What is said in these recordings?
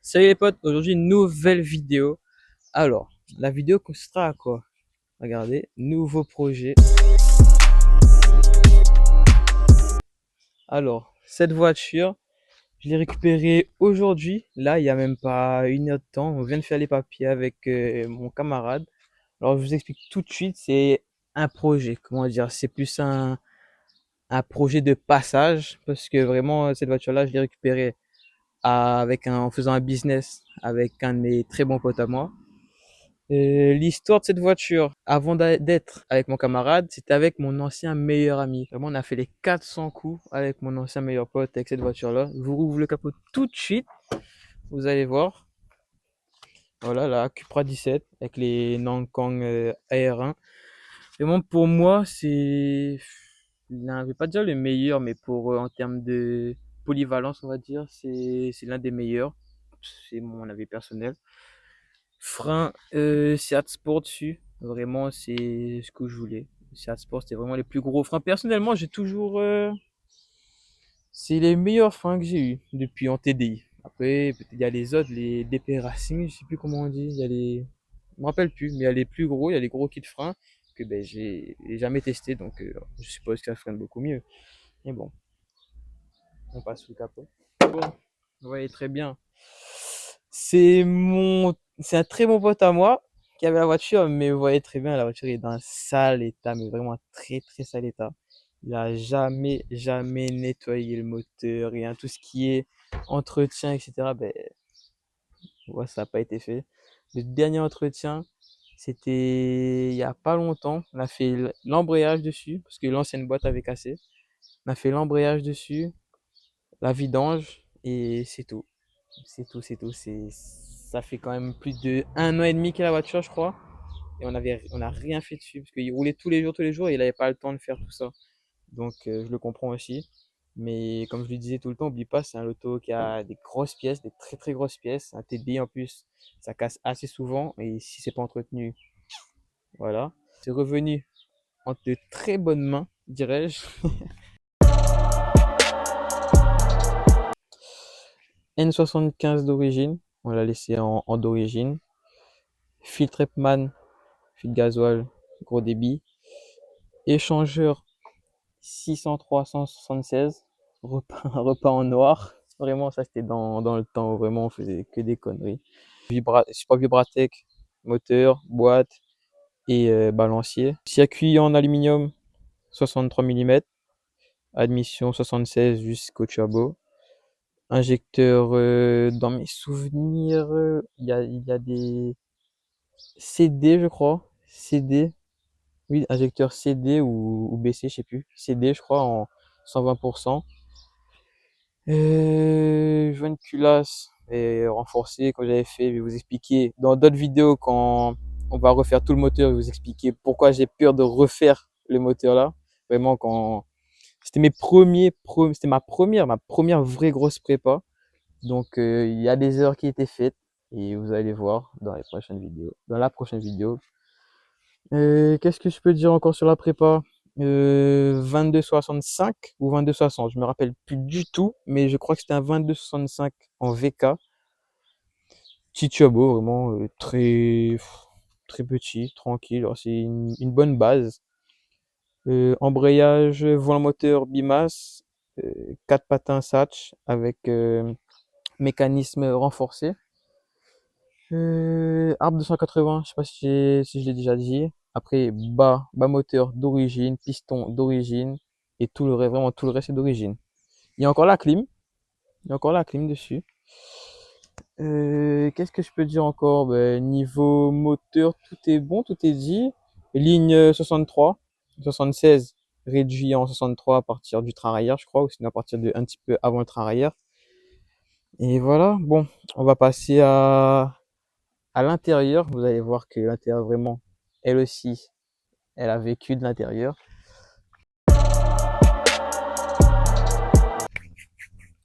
Salut les potes, aujourd'hui une nouvelle vidéo. Alors, la vidéo consistera à quoi? Regardez, nouveau projet. Alors, cette voiture, je l'ai récupérée aujourd'hui. Là, il y a même pas une heure de temps. On vient de faire les papiers avec mon camarade. Alors, je vous explique tout de suite, c'est un projet. Comment dire? C'est plus un projet de passage parce que vraiment, cette voiture-là, je l'ai récupérée en faisant un business avec un de mes très bons potes à moi. L'histoire de cette voiture, avant d'être avec mon camarade, c'était avec mon ancien meilleur ami. Vraiment, on a fait les 400 coups avec mon ancien meilleur pote avec cette voiture-là. Je vous rouvre le capot tout de suite. Vous allez voir. Voilà, la Cupra 17 avec les Nankang AR1. Vraiment, pour moi, je vais pas dire le meilleur, mais en termes de polyvalence, on va dire, c'est l'un des meilleurs. C'est mon avis personnel. Frein Seat Sport dessus, vraiment c'est ce que je voulais. Seat Sport c'était vraiment les plus gros freins. Personnellement j'ai toujours c'est les meilleurs freins que j'ai eu depuis en TDI. Après peut-être il y a les autres, les DP Racing, je sais plus comment on dit, il y a les, je me rappelle plus, mais il y a les plus gros, il y a les gros kits freins que ben j'ai jamais testé donc je suppose que ça freine beaucoup mieux. Mais bon, on passe sous le capot. Bon, vous voyez très bien. C'est un très bon pote à moi qui avait la voiture, mais vous voyez très bien, la voiture est dans un sale état, mais vraiment un très très sale état. Il a jamais nettoyé le moteur, rien. Tout ce qui est entretien, etc., ben, ouais, ça n'a pas été fait. Le dernier entretien, c'était il y a pas longtemps. On a fait l'embrayage dessus, parce que l'ancienne boîte avait cassé. On a fait l'embrayage dessus, la vidange, et c'est tout. C'est tout. Ça fait quand même plus de 1 an et demi qu'il a la voiture, je crois. Et on a rien fait dessus parce qu'il roulait tous les jours et il n'avait pas le temps de faire tout ça. Donc, je le comprends aussi. Mais comme je lui disais tout le temps, oublie pas, c'est un loto qui a des grosses pièces, des très très grosses pièces. Un TDI en plus, ça casse assez souvent et si c'est pas entretenu, voilà. C'est revenu en de très bonnes mains, dirais-je. N75 d'origine, on l'a laissé en d'origine. Filtre Epman, fil gasoil, gros débit. Échangeur 600-376, repas en noir. Vraiment, ça c'était dans le temps où vraiment on faisait que des conneries. Support Vibratech, moteur, boîte et balancier. Circuit en aluminium 63 mm, admission 76 jusqu'au turbo. Injecteur, dans mes souvenirs, il y a des CD, je crois. CD, oui, injecteur CD ou BC, je sais plus. CD, je crois, en 120%. Joint de culasse et renforcé, comme j'avais fait, je vais vous expliquer dans d'autres vidéos quand on va refaire tout le moteur, je vais vous expliquer pourquoi j'ai peur de refaire le moteur là. Vraiment, quand c'était c'était ma première vraie grosse prépa. Donc, il y a des heures qui étaient faites et vous allez voir dans les prochaines vidéos, dans la prochaine vidéo. Qu'est-ce que je peux dire encore sur la prépa? 22,65 ou 22,60, je me rappelle plus du tout, mais je crois que c'était un 22,65 en VK. Petit turbo, vraiment très petit, tranquille. Alors, c'est une bonne base. Embrayage, volant moteur bimass, 4 patins Satch avec mécanisme renforcé. Arbre 280, je sais pas si je l'ai déjà dit. Après, bas moteur d'origine, piston d'origine, et tout le reste, vraiment tout le reste est d'origine. Il y a encore la clim, il y a encore la clim dessus. Qu'est-ce que je peux dire encore? Ben, niveau moteur, tout est bon, tout est dit. Ligne 63, 76, réduit en 63 à partir du train arrière, je crois, ou sinon à partir de un petit peu avant le train arrière. Et voilà, bon, on va passer à l'intérieur. Vous allez voir que l'intérieur, vraiment, elle aussi, elle a vécu de l'intérieur.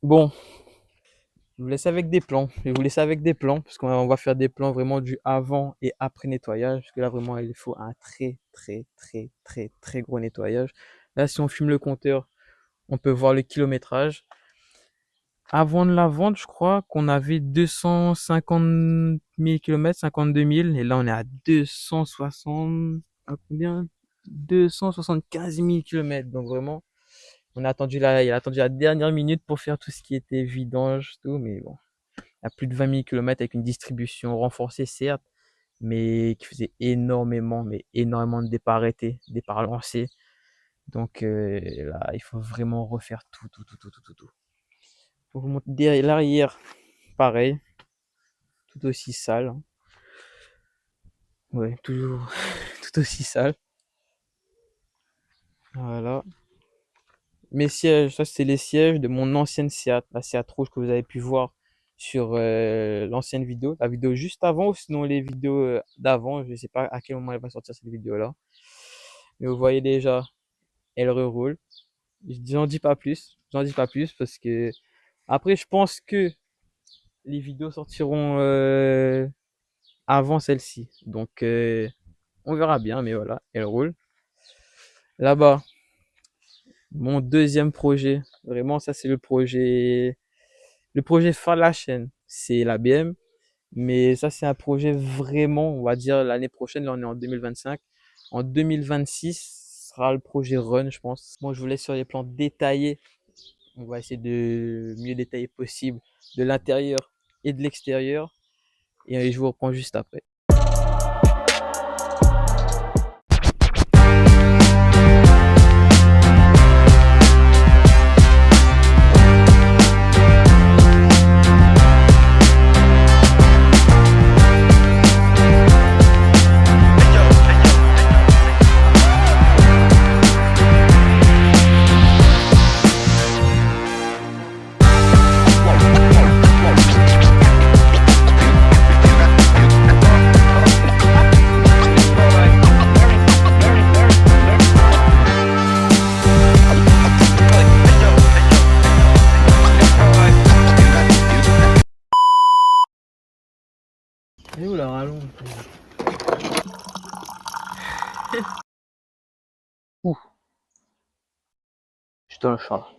Bon, je vous laisse avec des plans. Je vais vous laisser avec des plans, parce qu'on va faire des plans vraiment du avant et après nettoyage. Parce que là, vraiment, il faut un très, très, très, très, très gros nettoyage. Là, si on filme le compteur, on peut voir le kilométrage. avant de la vente, je crois qu'on avait 250 000 kilomètres, 52 000, et là on est à 260, à combien? 275 000 kilomètres. Donc vraiment, il a attendu la dernière minute pour faire tout ce qui était vidange, tout, mais bon, à plus de 20 000 kilomètres avec une distribution renforcée, certes, mais qui faisait énormément, mais énormément de départs arrêtés, départs lancés. Donc là, il faut vraiment refaire tout, tout, tout, tout, tout, tout, tout. Pour vous montrer derrière l'arrière, pareil, tout aussi sale, hein. Ouais, toujours tout aussi sale. Voilà. Mes sièges, ça c'est les sièges de mon ancienne Seat, la Seat rouge que vous avez pu voir sur l'ancienne vidéo, la vidéo juste avant, ou sinon les vidéos d'avant. Je ne sais pas à quel moment elle va sortir cette vidéo-là. Mais vous voyez déjà, elle reroule. J'en dis pas plus, j'en dis pas plus parce que après je pense que les vidéos sortiront avant celle-ci. Donc on verra bien, mais voilà, elle roule. Là-bas, mon deuxième projet, vraiment ça c'est le projet phare de la chaîne, c'est la BM. Mais ça c'est un projet vraiment, on va dire l'année prochaine, là on est en 2025. En 2026 sera le projet Run, je pense. Moi je vous laisse sur les plans détaillés. On va essayer de mieux détailler possible de l'intérieur et de l'extérieur. Et je vous reprends juste après. Et où la rallonge? Ouh, je suis dans le champ là.